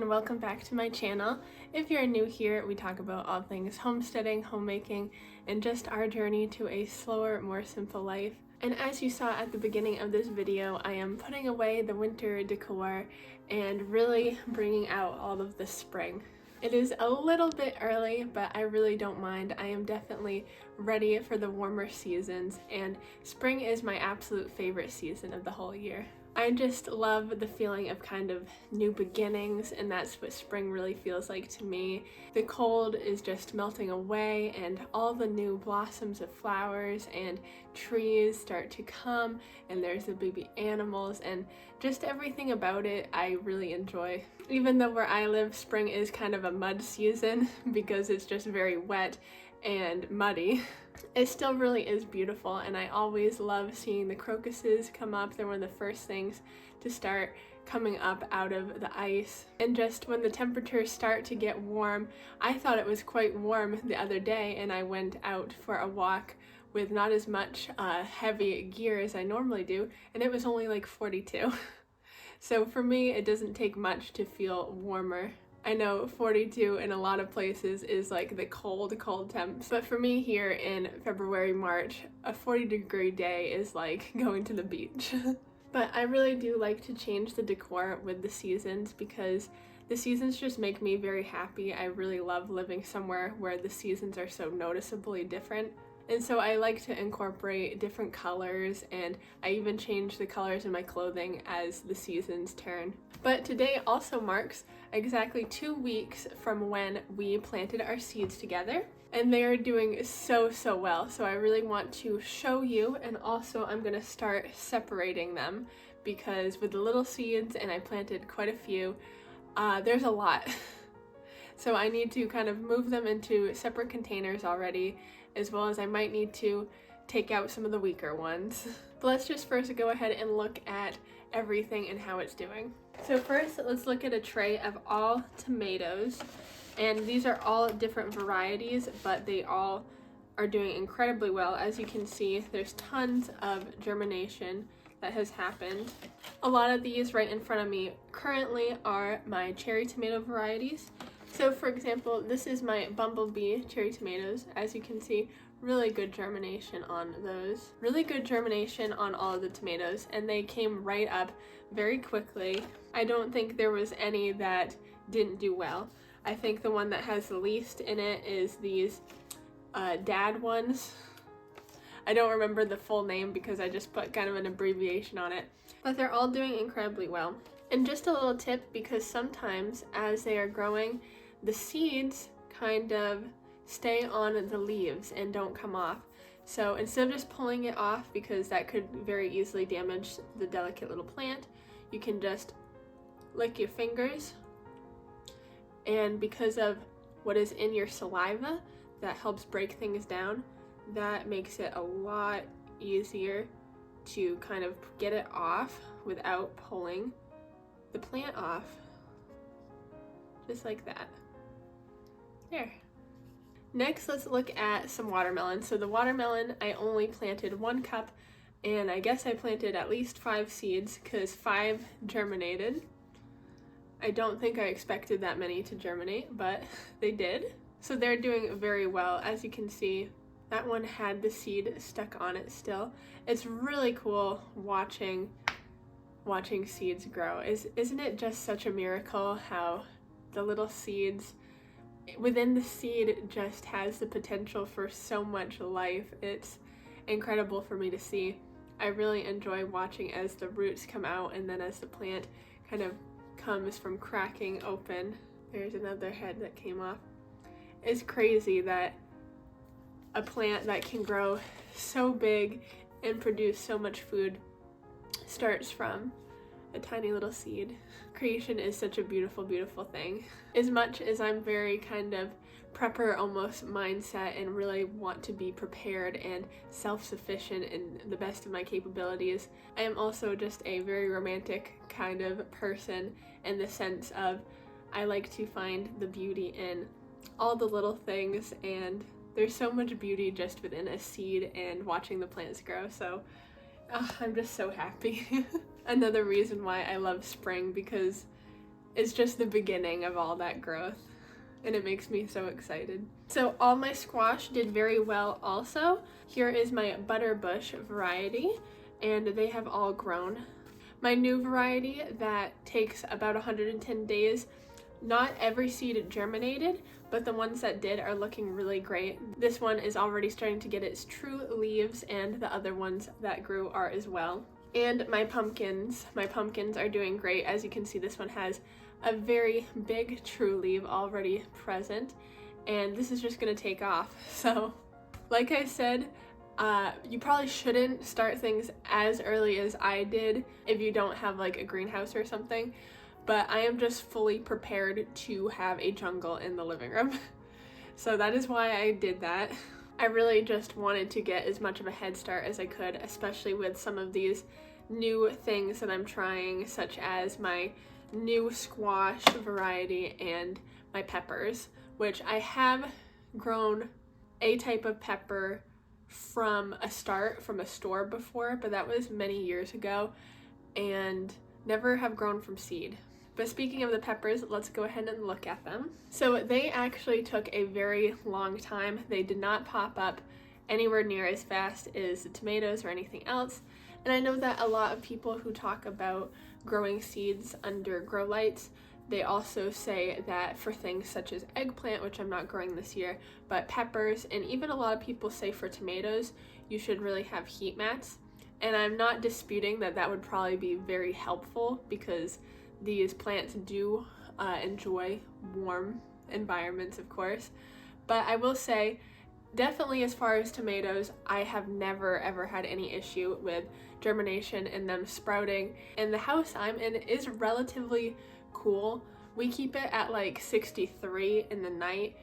and welcome back to my channel. If you're new here, we talk about all things homesteading, homemaking, and just our journey to a slower, more simple life. And as you saw at the beginning of this video, I am putting away the winter decor and really bringing out all of the spring. It is a little bit early, but I really don't mind. I am definitely ready for the warmer seasons, and spring is my absolute favorite season of the whole year. I just love the feeling of kind of new beginnings, and that's what spring really feels like to me. The cold is just melting away, and all the new blossoms of flowers and trees start to come, and there's the baby animals, and just everything about it I really enjoy. Even though where I live, spring is kind of a mud season because it's just very wet and muddy. It still really is beautiful, and I always love seeing the crocuses come up. They're one of the first things to start coming up out of the ice. And just when the temperatures start to get warm, I thought it was quite warm the other day, and I went out for a walk with not as much heavy gear as I normally do, and it was only like 42. So for me, it doesn't take much to feel warmer. I know 42 in a lot of places is like the cold temps, but for me here in February, March, a 40-degree day is like going to the beach. But I really do like to change the decor with the seasons because the seasons just make me very happy. I really love living somewhere where the seasons are so noticeably different. And so I like to incorporate different colors, and I even change the colors in my clothing as the seasons turn. But today also marks exactly 2 weeks from when we planted our seeds together, and they are doing so well. So I really want to show you, and also I'm gonna start separating them because with the little seeds, and I planted quite a few, there's a lot. So I need to kind of move them into separate containers already, as well as I might need to take out some of the weaker ones. But let's just first go ahead and look at everything and how it's doing. So first, let's look at a tray of all tomatoes. And these are all different varieties, but they all are doing incredibly well. As you can see, there's tons of germination that has happened. A lot of these right in front of me currently are my cherry tomato varieties. So for example, this is my bumblebee cherry tomatoes. As you can see, really good germination on those. Really good germination on all of the tomatoes, and they came right up very quickly. I don't think there was any that didn't do well. I think the one that has the least in it is these dad ones. I don't remember the full name because I just put kind of an abbreviation on it, but they're all doing incredibly well. And just a little tip, because sometimes as they are growing, the seeds kind of stay on the leaves and don't come off. So instead of just pulling it off, because that could very easily damage the delicate little plant, you can just lick your fingers, and because of what is in your saliva that helps break things down, that makes it a lot easier to kind of get it off without pulling the plant off. Just like that. There. Next, let's look at some watermelon. So the watermelon, I only planted 1 cup, and I guess I planted at least 5 seeds because 5 germinated. I don't think I expected that many to germinate, but they did. So they're doing very well. As you can see, that one had the seed stuck on it still. It's really cool watching seeds grow. Isn't it just such a miracle how the little seeds within the seed just has the potential for so much life? It's incredible for me to see. I really enjoy watching as the roots come out, and then as the plant kind of comes from cracking open. There's another head that came off. It's crazy that a plant that can grow so big and produce so much food starts from a tiny little seed. Creation is such a beautiful thing. As much as I'm very kind of prepper almost mindset and really want to be prepared and self-sufficient in the best of my capabilities, I am also just a very romantic kind of person in the sense of I like to find the beauty in all the little things, and there's so much beauty just within a seed and watching the plants grow. So I'm just so happy. Another reason why I love spring, because is just the beginning of all that growth, and it makes me so excited. So all my squash did very well also. Here is my butterbush variety, and they have all grown. My new variety that takes about 110 days, not every seed germinated, but the ones that did are looking really great. This one is already starting to get its true leaves, and the other ones that grew are as well. And my pumpkins are doing great. As you can see, this one has a very big true leaf already present, and this is just gonna take off. So like I said, you probably shouldn't start things as early as I did if you don't have like a greenhouse or something, but I am just fully prepared to have a jungle in the living room. So that is why I did that. I really just wanted to get as much of a head start as I could, especially with some of these new things that I'm trying, such as my new squash variety and my peppers, which I have grown a type of pepper from a store before, but that was many years ago, and never have grown from seed. But speaking of the peppers, let's go ahead and look at them. So they actually took a very long time. They did not pop up anywhere near as fast as the tomatoes or anything else. And I know that a lot of people who talk about growing seeds under grow lights, they also say that for things such as eggplant, which I'm not growing this year, but peppers, and even a lot of people say for tomatoes, you should really have heat mats. And I'm not disputing that that would probably be very helpful, because these plants do enjoy warm environments, of course. But I will say, definitely as far as tomatoes, I have never ever had any issue with germination and them sprouting. And the house I'm in is relatively cool. We keep it at like 63 in the night.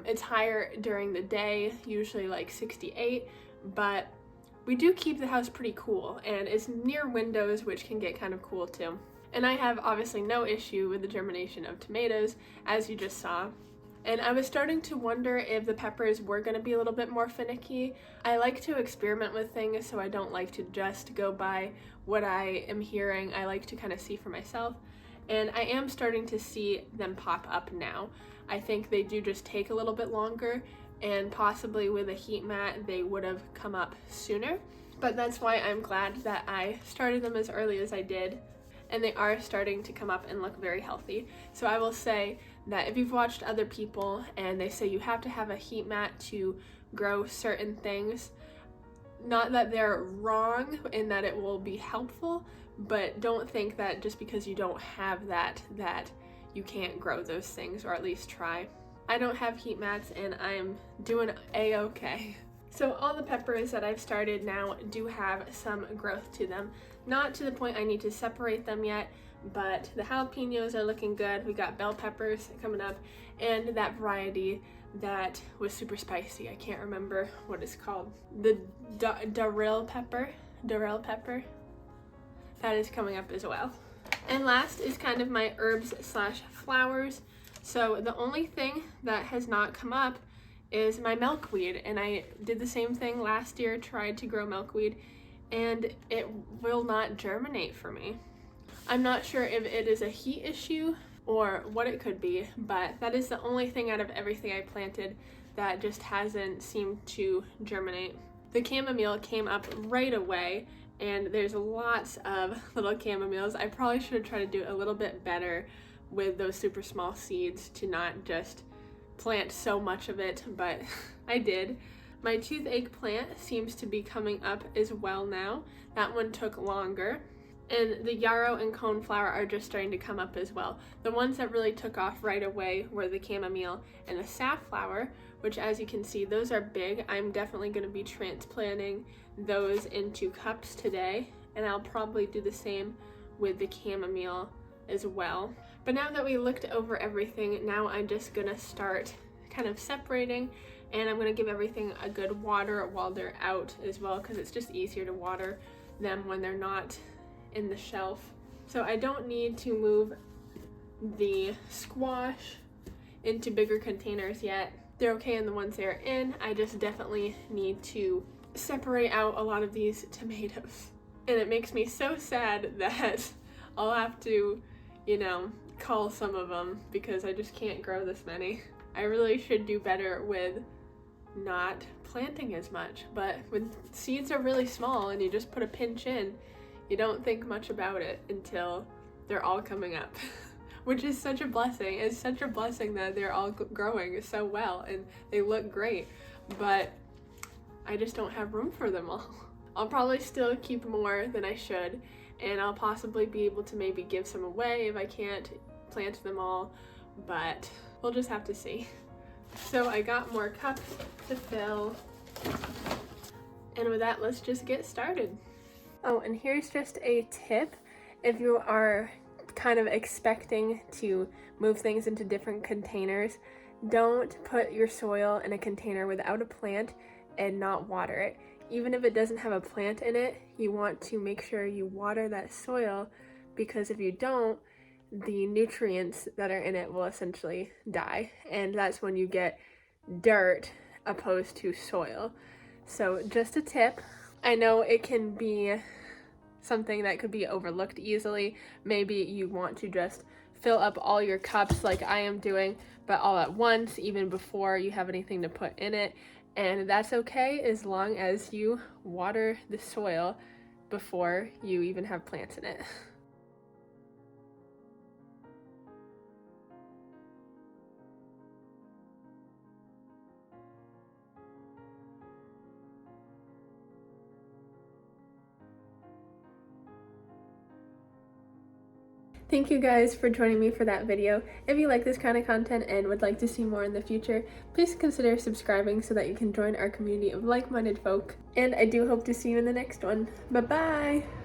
It's higher during the day, usually like 68, but we do keep the house pretty cool, and it's near windows, which can get kind of cool too. And I have obviously no issue with the germination of tomatoes, as you just saw. And I was starting to wonder if the peppers were going to be a little bit more finicky. I like to experiment with things, so I don't like to just go by what I am hearing. I like to kind of see for myself. And I am starting to see them pop up now. I think they do just take a little bit longer, and possibly with a heat mat they would have come up sooner. But that's why I'm glad that I started them as early as I did. And they are starting to come up and look very healthy. So I will say that if you've watched other people and they say you have to have a heat mat to grow certain things, not that they're wrong in that it will be helpful, but don't think that just because you don't have that you can't grow those things, or at least try. I don't have heat mats and I'm doing a-okay. So all the peppers that I've started now do have some growth to them. Not to the point I need to separate them yet, but the jalapenos are looking good. We got bell peppers coming up, and that variety that was super spicy. I can't remember what it's called. The Darrell pepper. That is coming up as well. And last is kind of my herbs slash flowers. So the only thing that has not come up is my milkweed, and I did the same thing last year, tried to grow milkweed, and it will not germinate for me. I'm not sure if it is a heat issue or what it could be, but that is the only thing out of everything I planted that just hasn't seemed to germinate. The chamomile came up right away, and there's lots of little chamomiles. I probably should have tried to do a little bit better with those super small seeds to not just plant so much of it, but I did. My toothache plant seems to be coming up as well now. That one took longer. And the yarrow and coneflower are just starting to come up as well. The ones that really took off right away were the chamomile and the safflower, which, as you can see, those are big. I'm definitely going to be transplanting those into cups today, and I'll probably do the same with the chamomile as well. But now that we looked over everything, now I'm just gonna start kind of separating, and I'm gonna give everything a good water while they're out as well, because it's just easier to water them when they're not in the shelf. So I don't need to move the squash into bigger containers yet. They're okay in the ones they're in. I just definitely need to separate out a lot of these tomatoes. And it makes me so sad that I'll have to, cull some of them because I just can't grow this many. I really should do better with not planting as much, but when seeds are really small and you just put a pinch in, you don't think much about it until they're all coming up. Which is such a blessing. It's such a blessing that they're all growing so well and they look great, but I just don't have room for them all. I'll probably still keep more than I should, and I'll possibly be able to maybe give some away if I can't plant them all, but we'll just have to see. So I got more cups to fill, and with that, let's just get started. Oh, and here's just a tip. If you are kind of expecting to move things into different containers, don't put your soil in a container without a plant and not water it. Even if it doesn't have a plant in it, you want to make sure you water that soil, because if you don't, the nutrients that are in it will essentially die, and that's when you get dirt opposed to soil. So just a tip. I know it can be something that could be overlooked easily. Maybe you want to just fill up all your cups like I am doing, but all at once, even before you have anything to put in it. And that's okay as long as you water the soil before you even have plants in it. Thank you guys for joining me for that video. If you like this kind of content and would like to see more in the future, please consider subscribing so that you can join our community of like-minded folk. And I do hope to see you in the next one. Bye-bye!